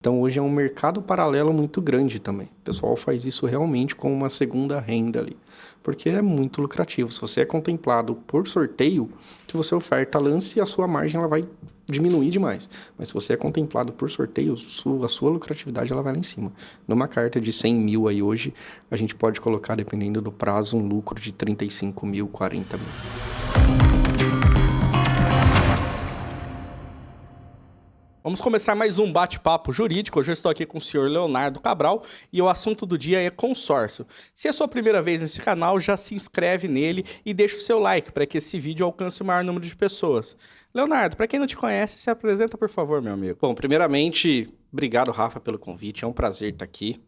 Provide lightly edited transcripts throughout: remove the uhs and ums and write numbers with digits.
Então, hoje é um mercado paralelo muito grande também. O pessoal faz isso realmente como uma segunda renda ali, porque é muito lucrativo. Se você é contemplado por sorteio, se você oferta lance, a sua margem ela vai diminuir demais. Mas se você é contemplado por sorteio, a sua lucratividade ela vai lá em cima. Numa carta de 100 mil aí hoje, a gente pode colocar, dependendo do prazo, um lucro de 35 mil, 40 mil. Vamos começar mais um bate-papo jurídico. Hoje eu estou aqui com o senhor Leonardo Cabral e o assunto do dia é consórcio. Se é a sua primeira vez nesse canal, já se inscreve nele e deixa o seu like para que esse vídeo alcance o maior número de pessoas. Leonardo, para quem não te conhece, se apresenta, por favor, meu amigo. Bom, primeiramente, obrigado, Rafa, pelo convite. É um prazer estar aqui.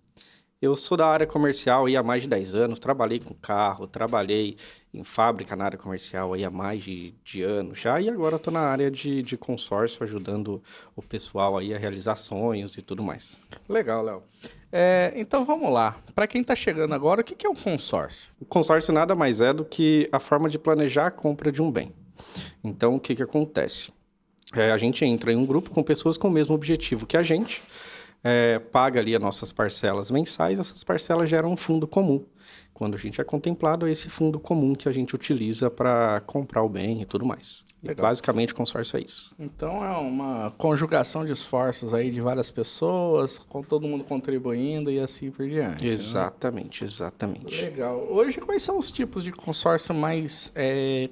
Eu sou da área comercial há mais de 10 anos, trabalhei com carro, trabalhei em fábrica na área comercial há mais de anos já, e agora estou na área de consórcio, ajudando o pessoal aí a realizar sonhos e tudo mais. Legal, Léo. Então vamos lá. Para quem está chegando agora, o que é um consórcio? O consórcio nada mais é do que a forma de planejar a compra de um bem. Então, o que acontece? A gente entra em um grupo com pessoas com o mesmo objetivo que a gente, paga ali as nossas parcelas mensais, essas parcelas geram um fundo comum. Quando a gente é contemplado, é esse fundo comum que a gente utiliza para comprar o bem e tudo mais. E basicamente, o consórcio é isso. Então, é uma conjugação de esforços aí de várias pessoas, com todo mundo contribuindo e assim por diante. Exatamente, né? Exatamente. Legal. Hoje, quais são os tipos de consórcio mais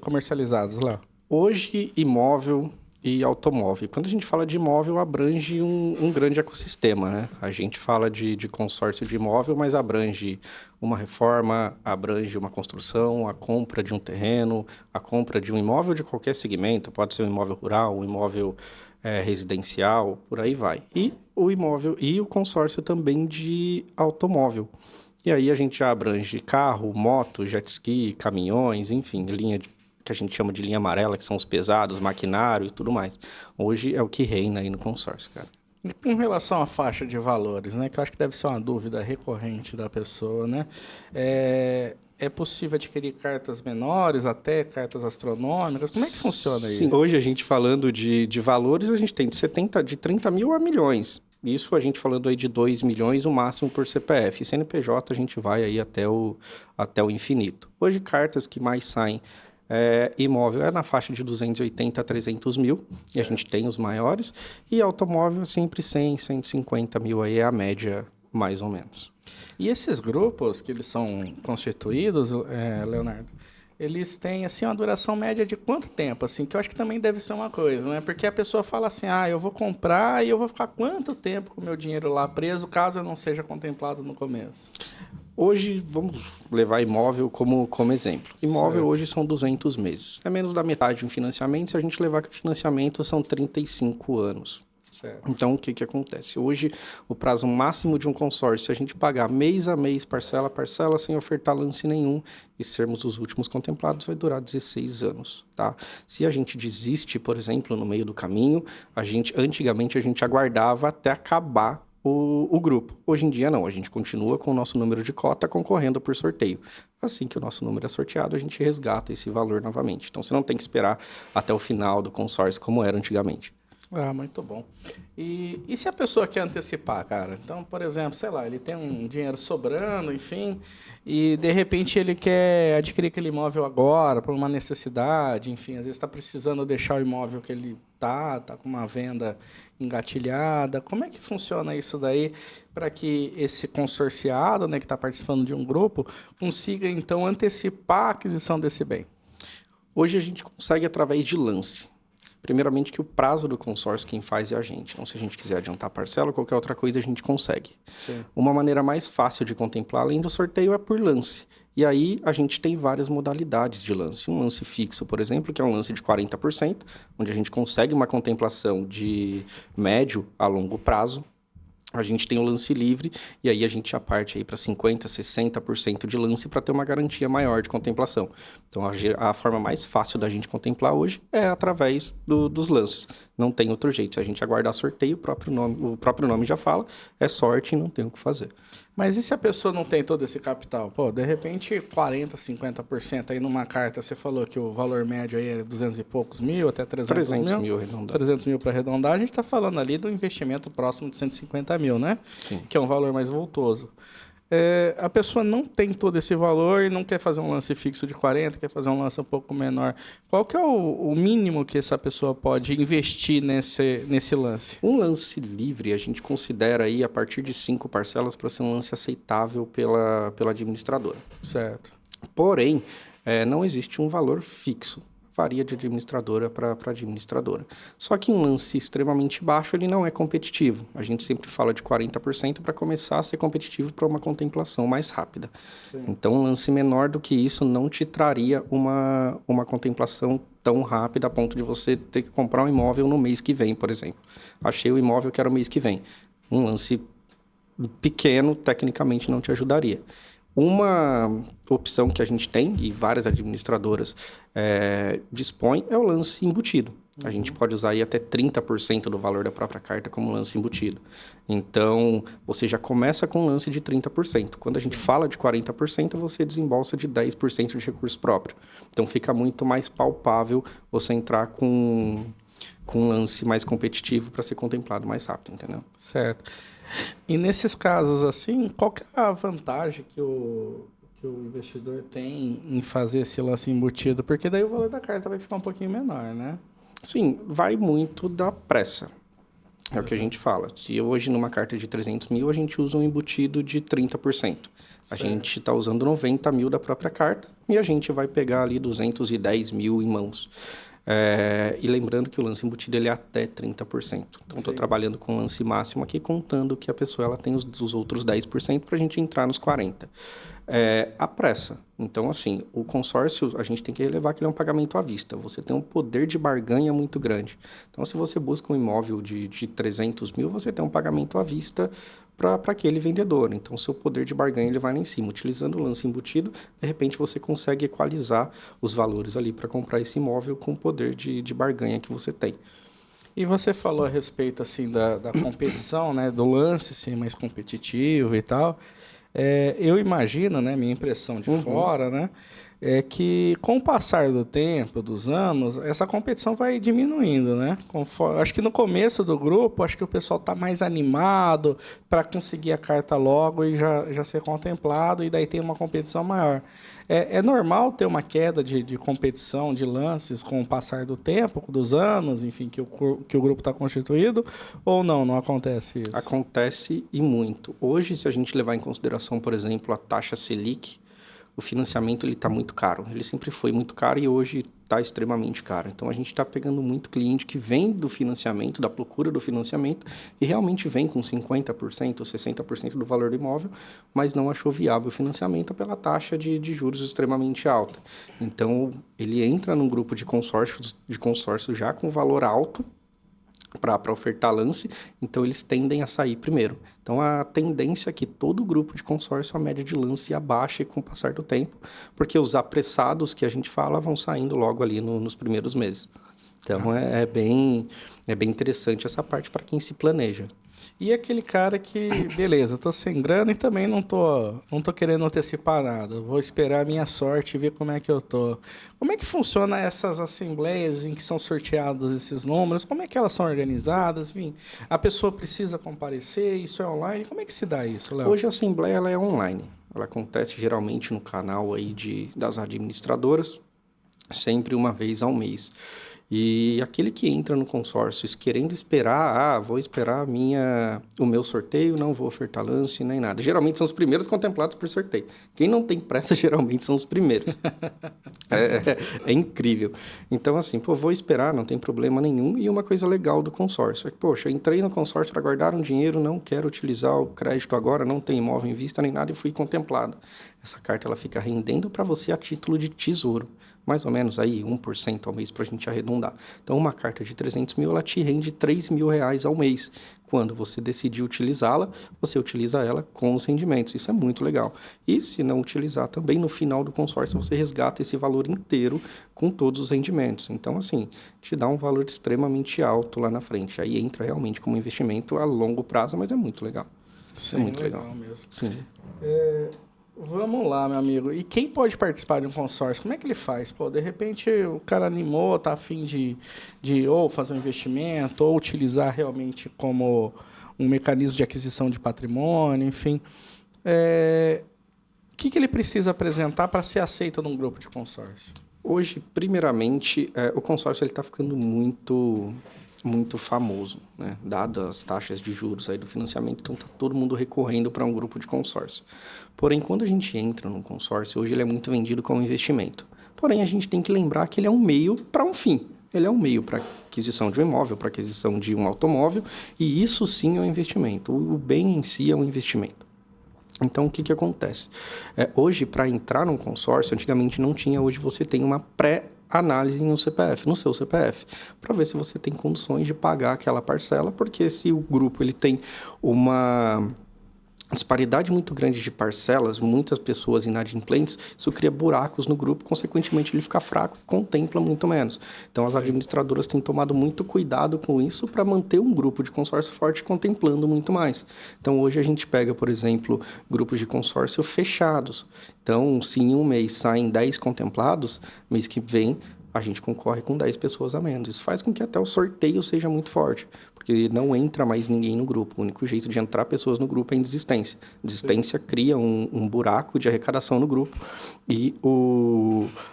comercializados lá? Hoje, imóvel e automóvel. Quando a gente fala de imóvel, abrange um grande ecossistema, né? A gente fala de consórcio de imóvel, mas abrange uma reforma, abrange uma construção, a compra de um terreno, a compra de um imóvel de qualquer segmento, pode ser um imóvel rural, um imóvel residencial, por aí vai. E o imóvel e o consórcio também de automóvel. E aí a gente já abrange carro, moto, jet ski, caminhões, enfim, que a gente chama de linha amarela, que são os pesados, maquinário e tudo mais. Hoje é o que reina aí no consórcio, cara. E com relação à faixa de valores, né? Que eu acho que deve ser uma dúvida recorrente da pessoa, né? É possível adquirir cartas menores, até cartas astronômicas? Como é que funciona isso? Sim, hoje a gente falando de valores, a gente tem de 30 mil a milhões. Isso a gente falando aí de 2 milhões, o máximo por CPF. E CNPJ a gente vai aí até o infinito. Hoje, cartas que mais saem imóvel é na faixa de 280 a 300 mil, e a gente tem os maiores, e automóvel sempre 100, 150 mil aí é a média, mais ou menos. E esses grupos que eles são constituídos, Leonardo, eles têm assim uma duração média de quanto tempo, assim, que eu acho que também deve ser uma coisa, né? Porque a pessoa fala assim, eu vou comprar e eu vou ficar quanto tempo com o meu dinheiro lá preso, caso eu não seja contemplado no começo? Hoje, vamos levar imóvel como exemplo. Imóvel certo. Hoje são 200 meses. É menos da metade de um financiamento, se a gente levar que o financiamento são 35 anos. Certo. Então, o que acontece? Hoje, o prazo máximo de um consórcio, se a gente pagar mês a mês, parcela a parcela, sem ofertar lance nenhum, e sermos os últimos contemplados, vai durar 16 anos, tá? Se a gente desiste, por exemplo, no meio do caminho, antigamente a gente aguardava até acabar o grupo. Hoje em dia não, a gente continua com o nosso número de cota concorrendo por sorteio. Assim que o nosso número é sorteado, a gente resgata esse valor novamente. Então, você não tem que esperar até o final do consórcio como era antigamente. Muito bom. E se a pessoa quer antecipar, cara? Então, por exemplo, sei lá, ele tem um dinheiro sobrando, enfim, e de repente ele quer adquirir aquele imóvel agora por uma necessidade, enfim, às vezes está precisando deixar o imóvel que ele tá com uma venda engatilhada. Como é que funciona isso daí para que esse consorciado, né, que está participando de um grupo, consiga então antecipar a aquisição desse bem? Hoje a gente consegue através de lance. Primeiramente que o prazo do consórcio quem faz é a gente. Então, se a gente quiser adiantar a parcela ou qualquer outra coisa, a gente consegue. Sim. Uma maneira mais fácil de contemplar, além do sorteio, é por lance. E aí, a gente tem várias modalidades de lance. Um lance fixo, por exemplo, que é um lance de 40%, onde a gente consegue uma contemplação de médio a longo prazo. A gente tem o lance livre e aí a gente já parte aí para 50%, 60% de lance para ter uma garantia maior de contemplação. Então, a forma mais fácil da gente contemplar hoje é através dos lances. Não tem outro jeito. Se a gente aguardar sorteio, o próprio nome já fala, é sorte e não tem o que fazer. Mas e se a pessoa não tem todo esse capital? Pô, de repente 40%, 50% aí numa carta, você falou que o valor médio aí é 200 e poucos mil, até 300 mil arredondado. 300 mil para arredondar, a gente está falando ali do investimento próximo de 150 mil, né? Sim. Que é um valor mais vultoso. A pessoa não tem todo esse valor e não quer fazer um lance fixo de 40, quer fazer um lance um pouco menor. Qual que é o mínimo que essa pessoa pode investir nesse lance? Um lance livre a gente considera aí a partir de 5 parcelas para ser um lance aceitável pela administradora. Certo. Porém, não existe um valor fixo. Varia de administradora para administradora. Só que um lance extremamente baixo, ele não é competitivo. A gente sempre fala de 40% para começar a ser competitivo para uma contemplação mais rápida. Sim. Então, um lance menor do que isso não te traria uma contemplação tão rápida a ponto de você ter que comprar um imóvel no mês que vem, por exemplo. Achei o imóvel que era o mês que vem. Um lance pequeno, tecnicamente, não te ajudaria. Uma opção que a gente tem, e várias administradoras dispõem, é o lance embutido. A gente pode usar aí até 30% do valor da própria carta como lance embutido. Então, você já começa com um lance de 30%. Quando a gente fala de 40%, você desembolsa de 10% de recurso próprio. Então, fica muito mais palpável você entrar com um lance mais competitivo para ser contemplado mais rápido, entendeu? Certo. E nesses casos assim, qual que é a vantagem que o investidor tem em fazer esse lance embutido? Porque daí o valor da carta vai ficar um pouquinho menor, né? Sim, vai muito da pressa. É o que a gente fala. Se hoje numa carta de 300 mil a gente usa um embutido de 30%. A gente está usando 90 mil da própria carta e a gente vai pegar ali 210 mil em mãos. E lembrando que o lance embutido ele é até 30%. Então, estou trabalhando com o lance máximo aqui, contando que a pessoa ela tem os outros 10% para a gente entrar nos 40%. A pressa. Então, assim, o consórcio, a gente tem que relevar que ele é um pagamento à vista. Você tem um poder de barganha muito grande. Então, se você busca um imóvel de 300 mil, você tem um pagamento à vista para aquele vendedor. Então, seu poder de barganha ele vai lá em cima. Utilizando o lance embutido, de repente você consegue equalizar os valores ali para comprar esse imóvel com o poder de barganha que você tem. E você falou a respeito assim da competição, né, do lance ser mais competitivo e tal. Eu imagino, né, minha impressão de fora, né, é que com o passar do tempo, dos anos, essa competição vai diminuindo, né? Acho que no começo do grupo, acho que o pessoal está mais animado para conseguir a carta logo e já ser contemplado, e daí tem uma competição maior. É normal ter uma queda de competição, de lances com o passar do tempo, dos anos, enfim, que o grupo está constituído, ou não acontece isso? Acontece e muito. Hoje, se a gente levar em consideração, por exemplo, a taxa Selic, o financiamento ele está muito caro. Ele sempre foi muito caro e hoje está extremamente caro. Então, a gente está pegando muito cliente que vem do financiamento, da procura do financiamento, e realmente vem com 50%, 60% do valor do imóvel, mas não achou viável o financiamento pela taxa de juros extremamente alta. Então, ele entra num grupo de consórcio já com valor alto, para ofertar lance, então eles tendem a sair primeiro. Então, a tendência é que todo grupo de consórcio, a média de lance abaixe com o passar do tempo, porque os apressados que a gente fala vão saindo logo ali nos primeiros meses. Então, é bem interessante essa parte para quem se planeja. E aquele cara que, beleza, tô sem grana e também não tô querendo antecipar nada. Vou esperar a minha sorte e ver como é que eu tô. Como é que funciona essas assembleias em que são sorteados esses números? Como é que elas são organizadas? Enfim, a pessoa precisa comparecer? Isso é online? Como é que se dá isso, Léo? Hoje a assembleia ela é online. Ela acontece geralmente no canal aí das administradoras, sempre uma vez ao mês. E aquele que entra no consórcio querendo esperar, vou esperar o meu sorteio, não vou ofertar lance nem nada. Geralmente são os primeiros contemplados por sorteio. Quem não tem pressa, geralmente são os primeiros. É incrível. Então, assim, vou esperar, não tem problema nenhum. E uma coisa legal do consórcio é que, poxa, entrei no consórcio para guardar um dinheiro, não quero utilizar o crédito agora, não tem imóvel em vista nem nada e fui contemplado. Essa carta ela fica rendendo para você a título de tesouro. mais ou menos aí 1% ao mês para a gente arredondar. Então, uma carta de 300 mil, ela te rende R$ 3.000 ao mês. Quando você decidir utilizá-la, você utiliza ela com os rendimentos. Isso é muito legal. E se não utilizar também, no final do consórcio, você resgata esse valor inteiro com todos os rendimentos. Então, assim, te dá um valor extremamente alto lá na frente. Aí entra realmente como investimento a longo prazo, mas é muito legal. Sim, é muito legal legal mesmo. Sim. Vamos lá, meu amigo. E quem pode participar de um consórcio? Como é que ele faz? Pô, de repente o cara animou, tá a fim de ou fazer um investimento, ou utilizar realmente como um mecanismo de aquisição de patrimônio, enfim. O que ele precisa apresentar para ser aceito num grupo de consórcio? Hoje, primeiramente, o consórcio está ficando muito famoso, né? Dadas as taxas de juros aí do financiamento, então está todo mundo recorrendo para um grupo de consórcio. Porém, quando a gente entra num consórcio, hoje ele é muito vendido como investimento. Porém, a gente tem que lembrar que ele é um meio para um fim. Ele é um meio para aquisição de um imóvel, para aquisição de um automóvel, e isso sim é um investimento. O bem em si é um investimento. Então, o que acontece? Hoje, para entrar num consórcio, antigamente não tinha, hoje você tem uma pré-análise no CPF, no seu CPF, para ver se você tem condições de pagar aquela parcela, porque se o grupo ele tem uma disparidade muito grande de parcelas, muitas pessoas inadimplentes, isso cria buracos no grupo, consequentemente ele fica fraco e contempla muito menos. Então as administradoras têm tomado muito cuidado com isso para manter um grupo de consórcio forte contemplando muito mais. Então hoje a gente pega, por exemplo, grupos de consórcio fechados. Então se em um mês saem 10 contemplados, mês que vem a gente concorre com 10 pessoas a menos. Isso faz com que até o sorteio seja muito forte, porque não entra mais ninguém no grupo. O único jeito de entrar pessoas no grupo é em desistência. Desistência cria um buraco de arrecadação no grupo e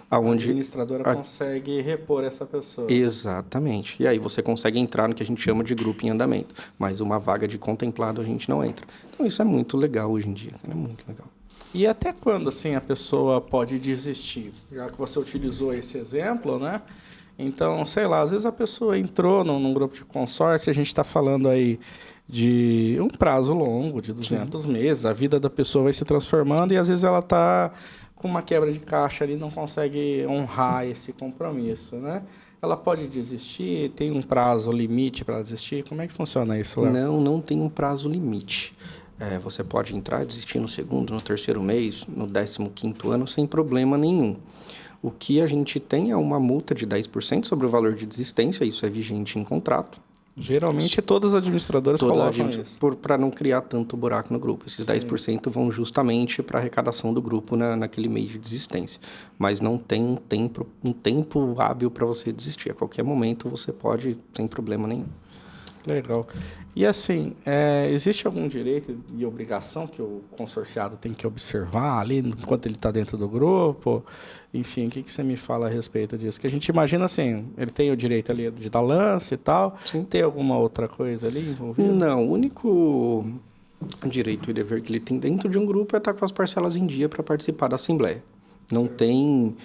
a administradora consegue repor essa pessoa. Exatamente. E aí você consegue entrar no que a gente chama de grupo em andamento, mas uma vaga de contemplado a gente não entra. Então isso é muito legal hoje em dia, é muito legal. E até quando, assim, a pessoa pode desistir? Já que você utilizou esse exemplo, né? Então, sei lá, às vezes a pessoa entrou num grupo de consórcio, a gente está falando aí de um prazo longo, de 200 meses, a vida da pessoa vai se transformando e às vezes ela está com uma quebra de caixa ali, não consegue honrar esse compromisso, né? Ela pode desistir? Tem um prazo limite para desistir? Como é que funciona isso, Léo? Não tem um prazo limite. Você pode entrar e desistir no segundo, no terceiro mês, no 15º ano, sem problema nenhum. O que a gente tem é uma multa de 10% sobre o valor de desistência, isso é vigente em contrato. Geralmente todas as administradoras colocam isso. Para não criar tanto buraco no grupo. Esses 10% vão justamente para a arrecadação do grupo naquele mês de desistência. Mas não tem um tempo hábil para você desistir. A qualquer momento você pode, sem problema nenhum. Legal. E assim, existe algum direito e obrigação que o consorciado tem que observar ali enquanto ele está dentro do grupo? Enfim, o que você me fala a respeito disso? Que a gente imagina assim, ele tem o direito ali de dar lance e tal. Sim. Tem alguma outra coisa ali envolvida? Não, o único direito e dever que ele tem dentro de um grupo é estar com as parcelas em dia para participar da assembleia. Não tem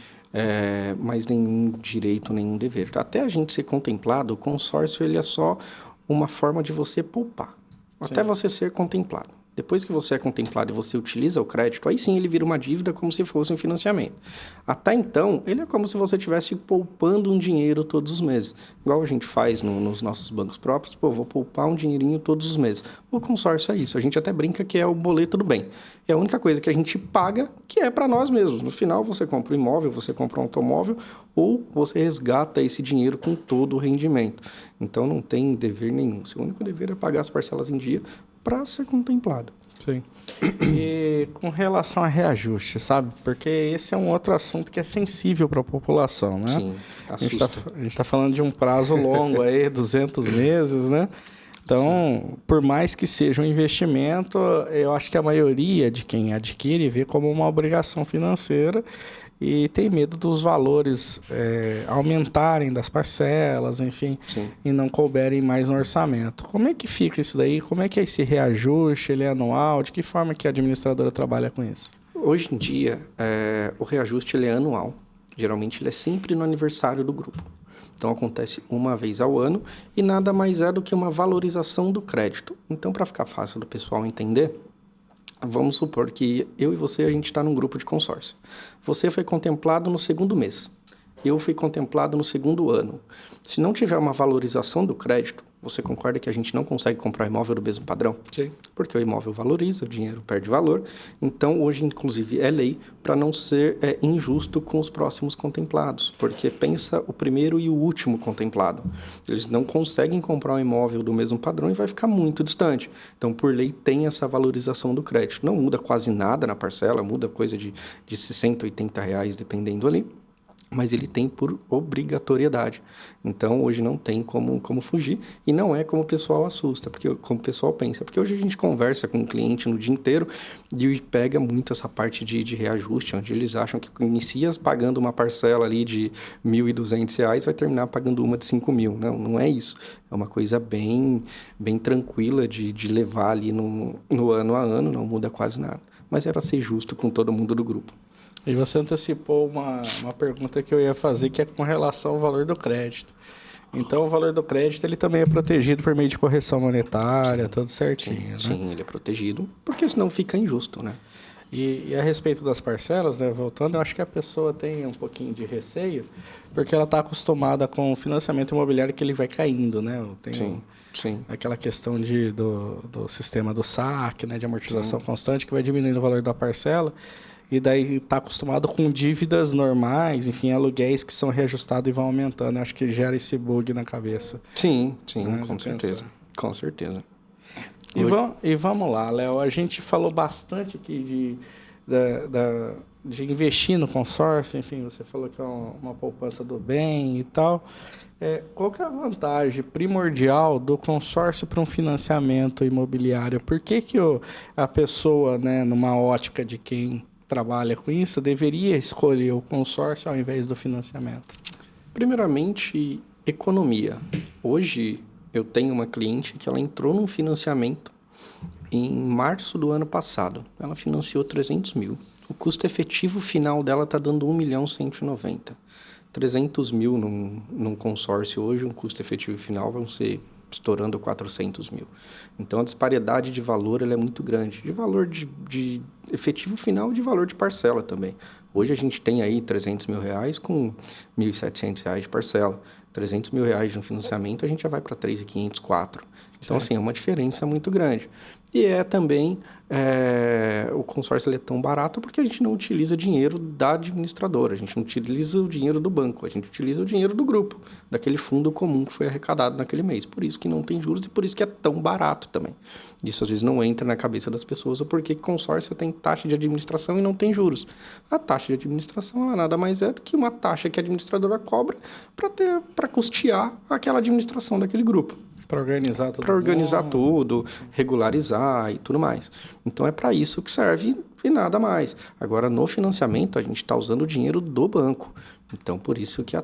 mais nenhum direito, nenhum dever. Até a gente ser contemplado, o consórcio ele é só uma forma de você poupar, até você ser contemplado. Depois que você é contemplado e você utiliza o crédito, aí sim ele vira uma dívida como se fosse um financiamento. Até então, ele é como se você estivesse poupando um dinheiro todos os meses. Igual a gente faz nos nossos bancos próprios, vou poupar um dinheirinho todos os meses. O consórcio é isso, a gente até brinca que é o boleto do bem. É a única coisa que a gente paga que é para nós mesmos. No final, você compra um imóvel, você compra um automóvel ou você resgata esse dinheiro com todo o rendimento. Então, não tem dever nenhum. Seu único dever é pagar as parcelas em dia para ser contemplado. Sim. E com relação a reajuste, sabe? Porque esse é um outro assunto que é sensível para a população, né? Sim, assusta. A gente está falando de um prazo longo aí, 200 meses, né? Então, sim, por mais que seja um investimento, eu acho que a maioria de quem adquire vê como uma obrigação financeira e tem medo dos valores aumentarem das parcelas, enfim, sim, e não couberem mais no orçamento. Como é que fica isso daí? Como é que é esse reajuste? Ele é anual? De que forma que a administradora trabalha com isso? Hoje em dia, o reajuste ele é anual. Geralmente, ele é sempre no aniversário do grupo. Então, acontece uma vez ao ano e nada mais é do que uma valorização do crédito. Então, para ficar fácil do pessoal entender, vamos supor que eu e você, a gente está num grupo de consórcio. Você foi contemplado no segundo mês. eu fui contemplado no segundo ano. Se não tiver uma valorização do crédito, você concorda que a gente não consegue comprar imóvel do mesmo padrão? Sim. Porque o imóvel valoriza, o dinheiro perde valor. Então, hoje, inclusive, é lei para não ser injusto com os próximos contemplados. Porque pensa o primeiro e o último contemplado. Eles não conseguem comprar um imóvel do mesmo padrão e vai ficar muito distante. Então, por lei, tem essa valorização do crédito. Não muda quase nada na parcela, muda coisa de R$60, R$80, dependendo ali. Mas ele tem por obrigatoriedade. Então, hoje não tem como fugir. E não é como o pessoal assusta, porque como o pessoal pensa. Porque hoje a gente conversa com o cliente no dia inteiro e pega muito essa parte de reajuste, onde eles acham que inicia pagando uma parcela ali de R$1.200, vai terminar pagando uma de R$5.000. Não é isso. É uma coisa bem tranquila de levar ali no ano a ano, não muda quase nada. Mas é para ser justo com todo mundo do grupo. E você antecipou uma pergunta que eu ia fazer, que é com relação ao valor do crédito. Então, o valor do crédito ele também é protegido por meio de correção monetária, tudo certinho, né? Sim, ele é protegido, porque senão fica injusto, né? E a respeito das parcelas, né, voltando, eu acho que a pessoa tem um pouquinho de receio, porque ela está acostumada com o financiamento imobiliário que ele vai caindo, né? Sim. Aquela questão do sistema do saque, né, de amortização constante, que vai diminuindo o valor da parcela. E daí está acostumado com dívidas normais, enfim, aluguéis que são reajustados e vão aumentando. Acho que gera esse bug na cabeça. Sim, com certeza. Com certeza. E vamos lá, Léo. A gente falou bastante aqui de investir no consórcio. Enfim, você falou que é uma poupança do bem e tal. Qual que é a vantagem primordial do consórcio para um financiamento imobiliário? Por que a pessoa, né, numa ótica de quem trabalha com isso, deveria escolher o consórcio ao invés do financiamento? Primeiramente, economia. Hoje, eu tenho uma cliente que ela entrou num financiamento em março do ano passado. Ela financiou 300 mil. O custo efetivo final dela está dando 1.190.000. 300 mil num consórcio hoje, um custo efetivo final vão ser estourando 400 mil. Então, a disparidade de valor ela é muito grande. De valor de efetivo final e de valor de parcela também. Hoje a gente tem aí 300 mil reais com 1.700 reais de parcela. 300 mil reais no financiamento, a gente já vai para 3.500, 4. Então, assim, é uma diferença muito grande. E também, o consórcio ele é tão barato porque a gente não utiliza dinheiro da administradora, a gente não utiliza o dinheiro do banco, a gente utiliza o dinheiro do grupo, daquele fundo comum que foi arrecadado naquele mês. Por isso que não tem juros e por isso que é tão barato também. Isso às vezes não entra na cabeça das pessoas, o porquê que consórcio tem taxa de administração e não tem juros. A taxa de administração ela nada mais é do que uma taxa que a administradora cobra para custear aquela administração daquele grupo. Para organizar tudo. Para organizar tudo, regularizar e tudo mais. Então, é para isso que serve e nada mais. Agora, no financiamento, a gente está usando o dinheiro do banco. Então, por isso que a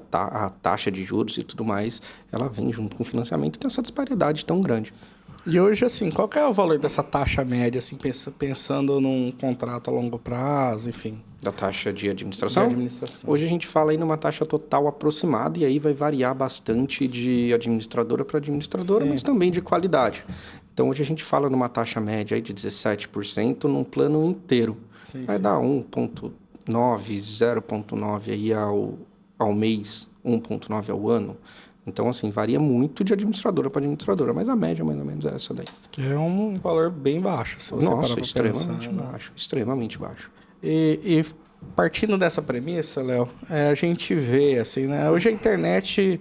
taxa de juros e tudo mais, ela vem junto com o financiamento e tem essa disparidade tão grande. E hoje, assim, qual que é o valor dessa taxa média, assim, pensando num contrato a longo prazo, enfim? Da taxa de administração? De administração. Hoje a gente fala aí numa taxa total aproximada e aí vai variar bastante de administradora para administradora, Sim. mas também de qualidade. Então, hoje a gente fala numa taxa média aí de 17% num plano inteiro. Vai dar 1,9, 0,9 aí ao mês, 1,9 ao ano. Então, assim, varia muito de administradora para administradora, mas a média mais ou menos é essa daí. Que é um valor bem baixo, se você parar pra extremamente pensar, baixo, extremamente baixo. E partindo dessa premissa, Léo, a gente vê, assim, né? Hoje a internet,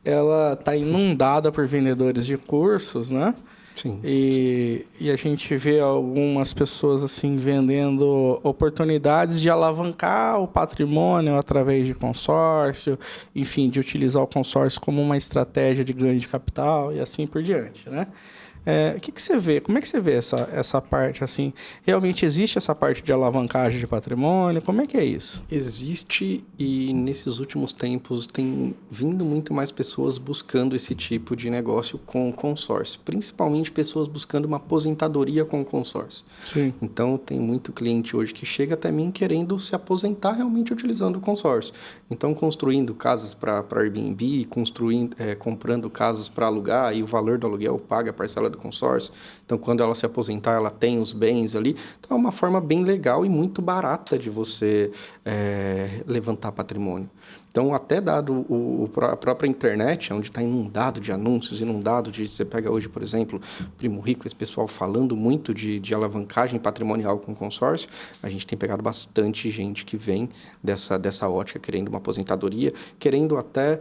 ela tá inundada por vendedores de cursos, né? Sim. E a gente vê algumas pessoas assim vendendo oportunidades de alavancar o patrimônio através de consórcio, enfim, de utilizar o consórcio como uma estratégia de ganho de capital e assim por diante, né? O que você vê? Como é que você vê essa parte assim? Realmente existe essa parte de alavancagem de patrimônio? Como é que é isso? Existe e nesses últimos tempos tem vindo muito mais pessoas buscando esse tipo de negócio com consórcio. Principalmente pessoas buscando uma aposentadoria com consórcio. Sim. Então tem muito cliente hoje que chega até mim querendo se aposentar realmente utilizando o consórcio. Então construindo casas para Airbnb, comprando casas para alugar e o valor do aluguel paga a parcela do consórcio. Então, quando ela se aposentar, ela tem os bens ali. Então, é uma forma bem legal e muito barata de você levantar patrimônio. Então, até dado a própria internet, onde está inundado de anúncios, inundado de... Você pega hoje, por exemplo, Primo Rico, esse pessoal falando muito de alavancagem patrimonial com consórcio, a gente tem pegado bastante gente que vem dessa ótica, querendo uma aposentadoria, querendo até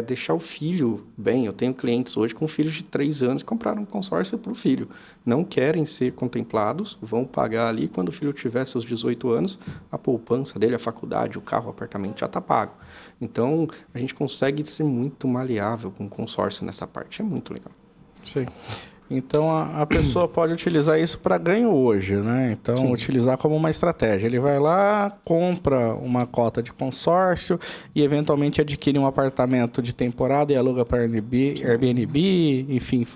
deixar o filho bem. Eu tenho clientes hoje com filhos de 3 anos que compraram um consórcio para o filho. Não querem ser contemplados, vão pagar ali, quando o filho tiver seus 18 anos, a poupança dele, a faculdade, o carro, o apartamento já está pago. Então, a gente consegue ser muito maleável com o consórcio nessa parte. É muito legal. Sim. Então, a pessoa pode utilizar isso para ganho hoje, né? Então, Sim. utilizar como uma estratégia. Ele vai lá, compra uma cota de consórcio e, eventualmente, adquire um apartamento de temporada e aluga para Airbnb, enfim.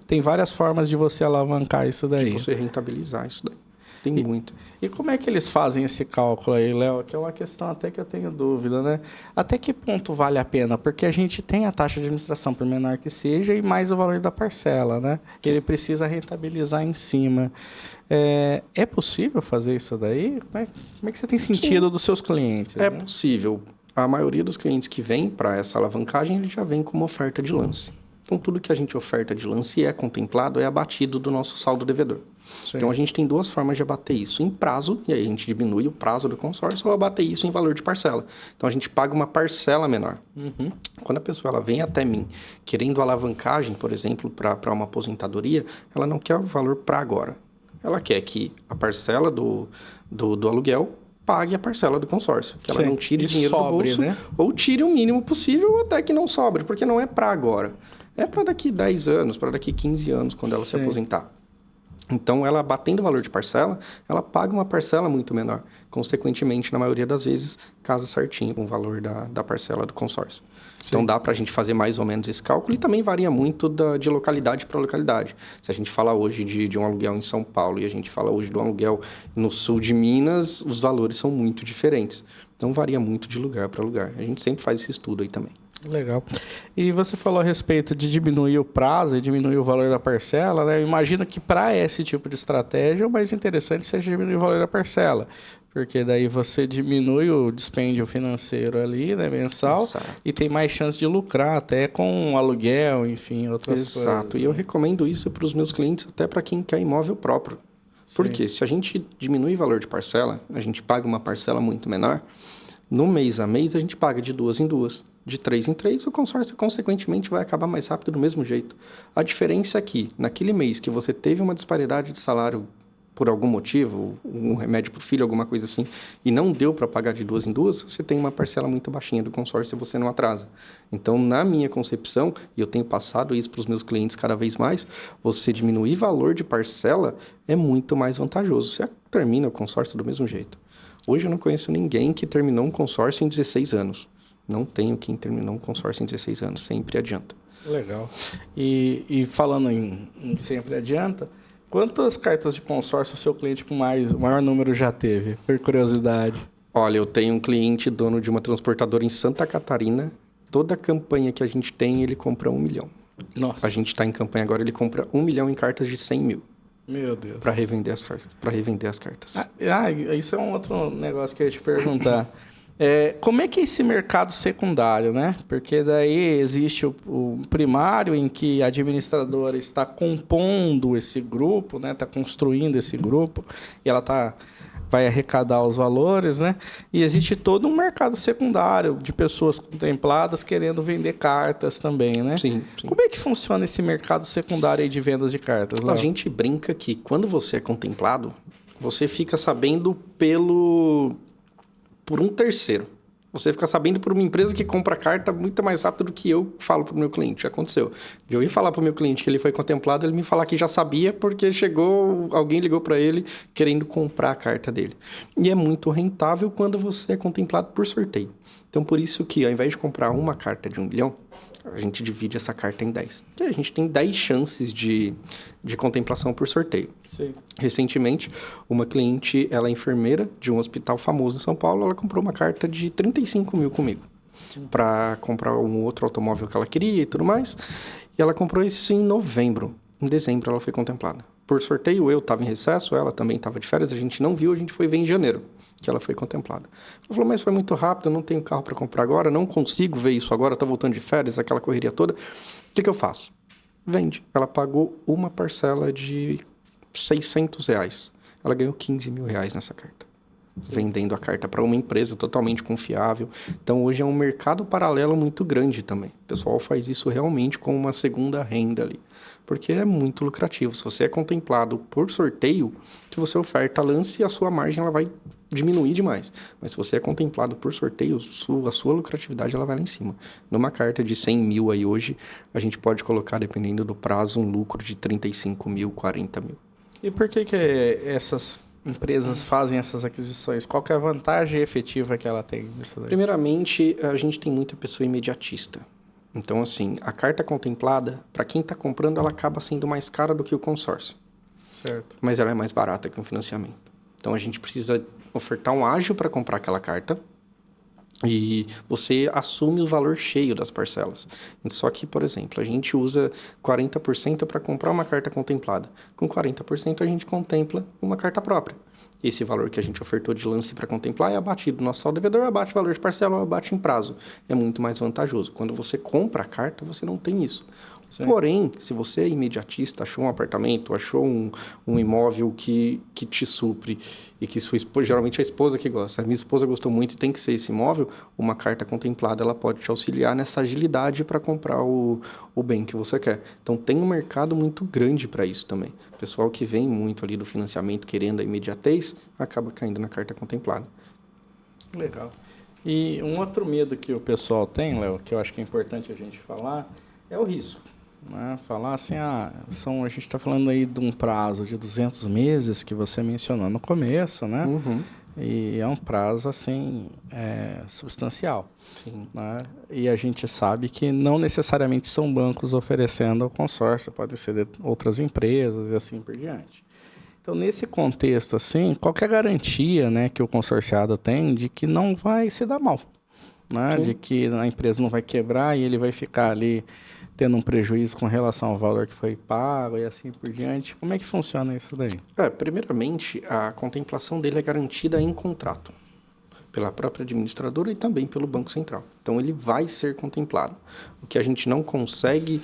Tem várias formas de você alavancar isso daí. De você rentabilizar isso daí. Tem muito. E como é que eles fazem esse cálculo aí, Léo? Que é uma questão até que eu tenho dúvida, né? Até que ponto vale a pena? Porque a gente tem a taxa de administração, por menor que seja, e mais o valor da parcela, né? Que ele precisa rentabilizar em cima. É possível fazer isso daí? Como é que você tem sentido dos seus clientes? É né? possível. A maioria dos clientes que vem para essa alavancagem, ele já vem com uma oferta de lance. Então, tudo que a gente oferta de lance e é contemplado é abatido do nosso saldo devedor. Sim. Então, a gente tem 2 formas de abater isso. Em prazo, e aí a gente diminui o prazo do consórcio, ou abater isso em valor de parcela. Então, a gente paga uma parcela menor. Uhum. Quando a pessoa ela vem até mim querendo alavancagem, por exemplo, para uma aposentadoria, ela não quer o valor para agora. Ela quer que a parcela do aluguel pague a parcela do consórcio. Que ela Sim. não tire E dinheiro sobre, do bolso, né? ou tire o mínimo possível, ou até que não sobre, porque não é para agora. É para daqui 10 anos, para daqui 15 anos, quando ela se Sim. aposentar. Então, ela batendo o valor de parcela, ela paga uma parcela muito menor. Consequentemente, na maioria das vezes, casa certinho com o valor da parcela do consórcio. Sim. Então, dá para a gente fazer mais ou menos esse cálculo e também varia muito de localidade para localidade. Se a gente fala hoje de um aluguel em São Paulo e a gente fala hoje de um aluguel no sul de Minas, os valores são muito diferentes. Então, varia muito de lugar para lugar. A gente sempre faz esse estudo aí também. Legal. E você falou a respeito de diminuir o prazo e diminuir o valor da parcela, né? Eu imagino que para esse tipo de estratégia, o mais interessante seja diminuir o valor da parcela. Porque daí você diminui o dispêndio financeiro ali, né, mensal, Exato. e tem mais chance de lucrar até com aluguel, enfim, outras coisas. Exato. E eu recomendo isso para os meus clientes, até para quem quer imóvel próprio. Porque se a gente diminui o valor de parcela, a gente paga uma parcela muito menor, no mês a mês a gente paga de 2 em 2, de 3 em 3, o consórcio consequentemente vai acabar mais rápido do mesmo jeito. A diferença é que, naquele mês que você teve uma disparidade de salário por algum motivo, um remédio para o filho, alguma coisa assim, e não deu para pagar de 2 em 2, você tem uma parcela muito baixinha do consórcio e você não atrasa. Então, na minha concepção, e eu tenho passado isso para os meus clientes cada vez mais, você diminuir valor de parcela é muito mais vantajoso. Você termina o consórcio do mesmo jeito. Hoje eu não conheço ninguém que terminou um consórcio em 16 anos. Não tenho quem terminou um consórcio em 16 anos, sempre adianta. Legal. E falando em sempre adianta, quantas cartas de consórcio o seu cliente com o maior número já teve, por curiosidade? Olha, eu tenho um cliente dono de uma transportadora em Santa Catarina. Toda campanha que a gente tem, ele compra 1 milhão. Nossa. A gente está em campanha agora, ele compra 1 milhão em cartas de 100 mil. Meu Deus. Para revender as cartas. Isso é um outro negócio que eu ia te perguntar. Como é que é esse mercado secundário, né? Porque daí existe o primário, em que a administradora está compondo esse grupo, né? Está construindo esse grupo e ela vai arrecadar os valores, né? E existe todo um mercado secundário de pessoas contempladas querendo vender cartas também, né? Sim. Como é que funciona esse mercado secundário aí de vendas de cartas, Léo? A gente brinca que quando você é contemplado, você fica sabendo por um terceiro. Você fica sabendo por uma empresa que compra carta muito mais rápido do que eu falo para o meu cliente. Já aconteceu. Eu ia falar para o meu cliente que ele foi contemplado, ele me falar que já sabia porque alguém ligou para ele querendo comprar a carta dele. E é muito rentável quando você é contemplado por sorteio. Então, por isso que ao invés de comprar uma carta de 1 milhão, a gente divide essa carta em 10. E a gente tem 10 chances de contemplação por sorteio. Sim. Recentemente, uma cliente, ela é enfermeira de um hospital famoso em São Paulo, ela comprou uma carta de 35 mil comigo para comprar um outro automóvel que ela queria e tudo mais. E ela comprou isso em novembro. Em dezembro, ela foi contemplada. por sorteio, eu estava em recesso, ela também estava de férias, a gente não viu, a gente foi ver em janeiro, que ela foi contemplada. Ela falou, mas foi muito rápido, eu não tenho carro para comprar agora, não consigo ver isso agora, estou voltando de férias, aquela correria toda. O que eu faço? Vende. Ela pagou uma parcela de R$ 600. Ela ganhou R$ 15.000 nessa carta. Vendendo a carta para uma empresa totalmente confiável. Então, hoje é um mercado paralelo muito grande também. O pessoal faz isso realmente com uma segunda renda ali. Porque é muito lucrativo. Se você é contemplado por sorteio, se você oferta lance, a sua margem ela vai diminuir demais. Mas se você é contemplado por sorteio, a sua lucratividade ela vai lá em cima. Numa carta de 100 mil aí hoje, a gente pode colocar, dependendo do prazo, um lucro de 35 mil, 40 mil. E por que essas empresas fazem essas aquisições? Qual que é a vantagem efetiva que ela tem nisso daí? Primeiramente, a gente tem muita pessoa imediatista. Então, assim, a carta contemplada, para quem está comprando, ela acaba sendo mais cara do que o consórcio. Certo. Mas ela é mais barata que um financiamento. Então, a gente precisa ofertar um ágio para comprar aquela carta e você assume o valor cheio das parcelas. Só que, por exemplo, a gente usa 40% para comprar uma carta contemplada. Com 40% a gente contempla uma carta própria. Esse valor que a gente ofertou de lance para contemplar é abatido. Nosso saldo devedor abate o valor de parcela ou abate em prazo. É muito mais vantajoso. Quando você compra a carta, você não tem isso. Sim. Porém, se você é imediatista, achou um apartamento, achou um imóvel que te supre e que sua esposa, geralmente é a esposa que gosta, a minha esposa gostou muito e tem que ser esse imóvel, uma carta contemplada ela pode te auxiliar nessa agilidade para comprar o bem que você quer. Então, tem um mercado muito grande para isso também. O pessoal que vem muito ali do financiamento querendo a imediatez, acaba caindo na carta contemplada. Legal. E um outro medo que o pessoal tem, Léo, que eu acho que é importante a gente falar, é o risco. Né? Falar assim, a gente está falando aí de um prazo de 200 meses que você mencionou no começo, né? Uhum. E é um prazo, assim, substancial. Sim. Né? E a gente sabe que não necessariamente são bancos oferecendo ao consórcio, pode ser de outras empresas e assim por diante. Então, nesse contexto, assim, qual que é a garantia, né, que o consorciado tem de que não vai se dar mal? Né? De que a empresa não vai quebrar e ele vai ficar ali tendo um prejuízo com relação ao valor que foi pago e assim por diante. Como é que funciona isso daí? Primeiramente, a contemplação dele é garantida em contrato, pela própria administradora e também pelo Banco Central. Então, ele vai ser contemplado. O que a gente não consegue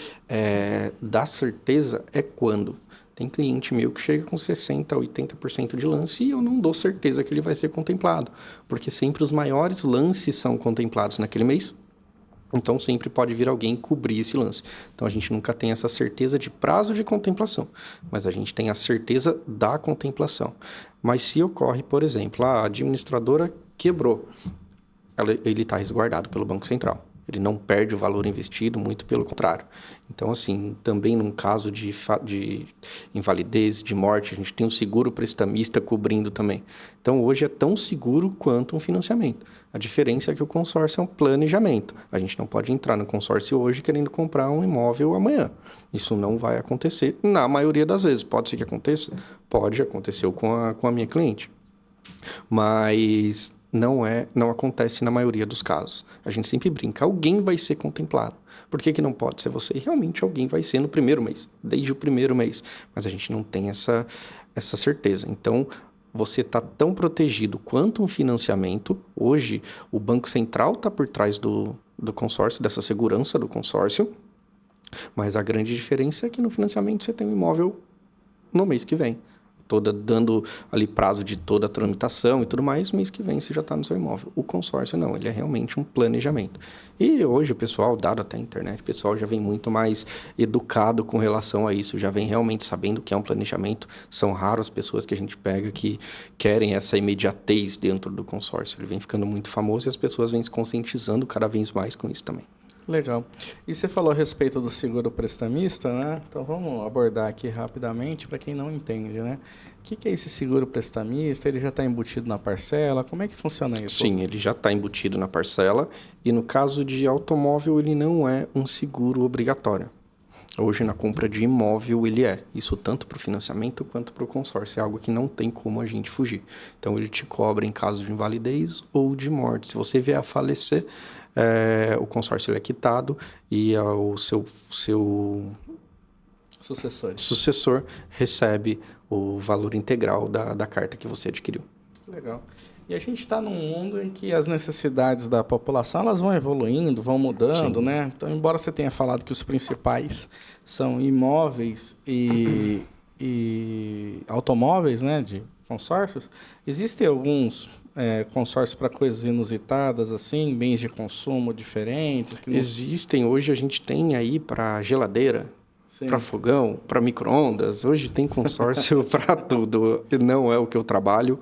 dar certeza é quando. Tem cliente meu que chega com 60%, 80% de lance e eu não dou certeza que ele vai ser contemplado, porque sempre os maiores lances são contemplados naquele mês. Então, sempre pode vir alguém cobrir esse lance. Então, a gente nunca tem essa certeza de prazo de contemplação, mas a gente tem a certeza da contemplação. Mas se ocorre, por exemplo, a administradora quebrou, ele está resguardado pelo Banco Central. Ele não perde o valor investido, muito pelo contrário. Então, assim, também num caso de invalidez, de morte, a gente tem um seguro prestamista cobrindo também. Então, hoje é tão seguro quanto um financiamento. A diferença é que o consórcio é um planejamento. A gente não pode entrar no consórcio hoje querendo comprar um imóvel amanhã. Isso não vai acontecer na maioria das vezes. Pode ser que aconteça? Pode, aconteceu com a minha cliente. Mas não acontece na maioria dos casos. A gente sempre brinca, alguém vai ser contemplado. Por que não pode ser você? E realmente alguém vai ser no primeiro mês, desde o primeiro mês. Mas a gente não tem essa certeza. Então, você está tão protegido quanto um financiamento. Hoje, o Banco Central está por trás do consórcio, dessa segurança do consórcio. Mas a grande diferença é que no financiamento você tem um imóvel no mês que vem. Dando ali prazo de toda a tramitação e tudo mais, mês que vem você já está no seu imóvel. O consórcio não, ele é realmente um planejamento. E hoje o pessoal, dado até a internet, o pessoal já vem muito mais educado com relação a isso, já vem realmente sabendo o que é um planejamento. São raras as pessoas que a gente pega que querem essa imediatez dentro do consórcio. Ele vem ficando muito famoso e as pessoas vêm se conscientizando cada vez mais com isso também. Legal. E você falou a respeito do seguro prestamista, né? Então vamos abordar aqui rapidamente para quem não entende, né? O que é esse seguro prestamista? Ele já está embutido na parcela? Como é que funciona isso? Sim, ele já está embutido na parcela e no caso de automóvel ele não é um seguro obrigatório. Hoje na compra de imóvel ele é. Isso tanto para o financiamento quanto para o consórcio. É algo que não tem como a gente fugir. Então ele te cobra em caso de invalidez ou de morte. Se você vier a falecer, o consórcio ele é quitado e sucessor recebe o valor integral da carta que você adquiriu. Legal. E a gente está num mundo em que as necessidades da população elas vão evoluindo, vão mudando, Sim. né? Então, embora você tenha falado que os principais são imóveis e automóveis, né, de consórcios, existem alguns consórcios para coisas inusitadas, assim, bens de consumo diferentes? Que não... Existem, hoje a gente tem aí para geladeira, para fogão, para micro-ondas. Hoje tem consórcio para tudo. Não é o que eu trabalho.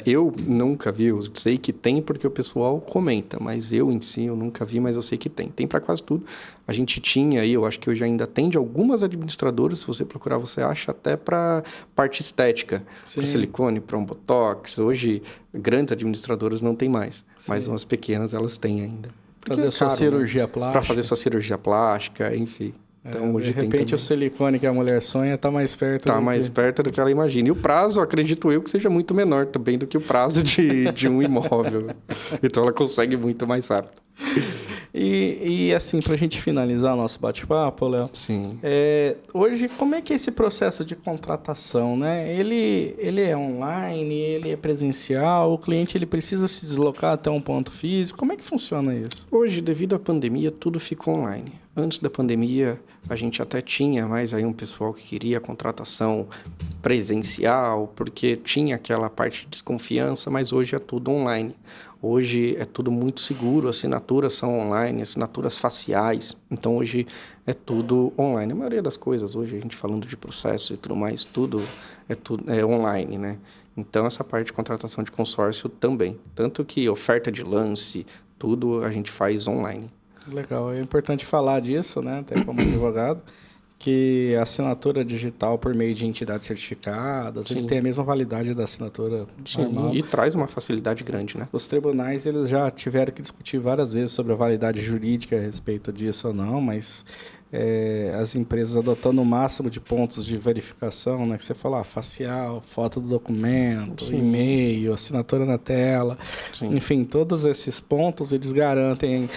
Eu nunca vi, eu sei que tem porque o pessoal comenta, mas eu em si eu nunca vi, mas eu sei que tem. Tem para quase tudo. A gente tinha aí, eu acho que hoje ainda tem de algumas administradoras, se você procurar você acha, até para parte estética, para silicone, para um botox. Hoje grandes administradoras não tem mais, mas umas pequenas elas têm ainda. Fazer sua cirurgia plástica. Para fazer sua cirurgia plástica, enfim. Então, hoje de repente, o silicone que a mulher sonha está mais perto. Está mais perto do que ela imagina. E o prazo, acredito eu, que seja muito menor também do que o prazo de um imóvel. Então, ela consegue muito mais rápido. E assim, para a gente finalizar o nosso bate-papo, Léo. Sim. Hoje, como é que é esse processo de contratação, né? Ele é online, ele é presencial, o cliente ele precisa se deslocar até um ponto físico. Como é que funciona isso? Hoje, devido à pandemia, tudo ficou online. Antes da pandemia, a gente até tinha mais aí um pessoal que queria contratação presencial, porque tinha aquela parte de desconfiança, mas hoje é tudo online. Hoje é tudo muito seguro, assinaturas são online, assinaturas faciais. Então, hoje é tudo online. A maioria das coisas, hoje, a gente falando de processo e tudo mais, tudo é online, né? Então, essa parte de contratação de consórcio também. Tanto que oferta de lance, tudo a gente faz online. Legal, é importante falar disso, né, até como advogado, que a assinatura digital por meio de entidades certificadas, ele tem a mesma validade da assinatura normal. E traz uma facilidade grande, né? Os tribunais eles já tiveram que discutir várias vezes sobre a validade jurídica a respeito disso ou não, mas as empresas adotando o máximo de pontos de verificação, né, que você falou, facial, foto do documento, e-mail, assinatura na tela, enfim, todos esses pontos eles garantem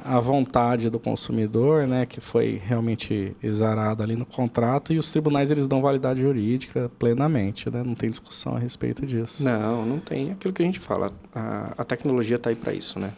a vontade do consumidor, né, que foi realmente exarada ali no contrato, e os tribunais eles dão validade jurídica plenamente, né? Não tem discussão a respeito disso. Não tem. Aquilo que a gente fala, a tecnologia está aí para isso, né?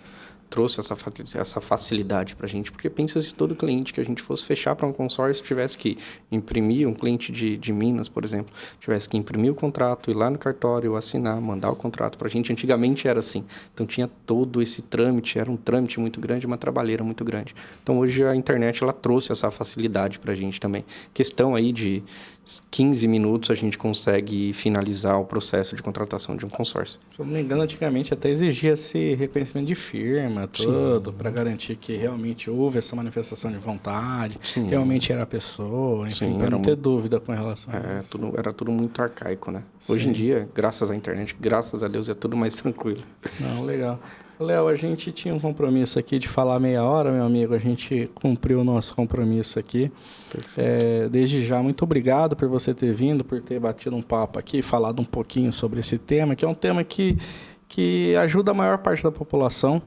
Trouxe essa facilidade para a gente, porque pensa se todo cliente que a gente fosse fechar para um consórcio tivesse que imprimir, um cliente de Minas, por exemplo, tivesse que imprimir o contrato, ir lá no cartório, assinar, mandar o contrato para a gente. Antigamente era assim, então tinha todo esse trâmite, era um trâmite muito grande, uma trabalheira muito grande. Então hoje a internet ela trouxe essa facilidade para a gente também. Questão aí de 15 minutos a gente consegue finalizar o processo de contratação de um consórcio. Se eu não me engano, antigamente até exigia esse reconhecimento de firma, tudo, para garantir que realmente houve essa manifestação de vontade, realmente era a pessoa, enfim, para não ter dúvida com relação a isso. Era tudo muito arcaico, né? Hoje em dia, graças à internet, graças a Deus, é tudo mais tranquilo. Não, legal. Léo, a gente tinha um compromisso aqui de falar meia hora, meu amigo. A gente cumpriu o nosso compromisso aqui. Desde já, muito obrigado por você ter vindo, por ter batido um papo aqui, falado um pouquinho sobre esse tema, que é um tema que ajuda a maior parte da população.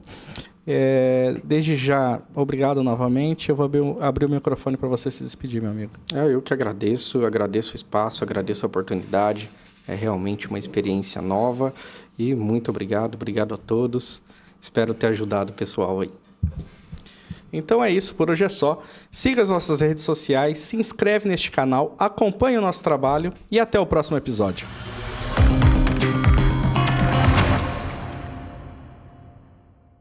Desde já, obrigado novamente. Eu vou abrir o microfone para você se despedir, meu amigo. Eu que agradeço o espaço, agradeço a oportunidade. É realmente uma experiência nova e muito obrigado a todos. Espero ter ajudado o pessoal aí. Então é isso, por hoje é só. Siga as nossas redes sociais, se inscreve neste canal, acompanhe o nosso trabalho e até o próximo episódio.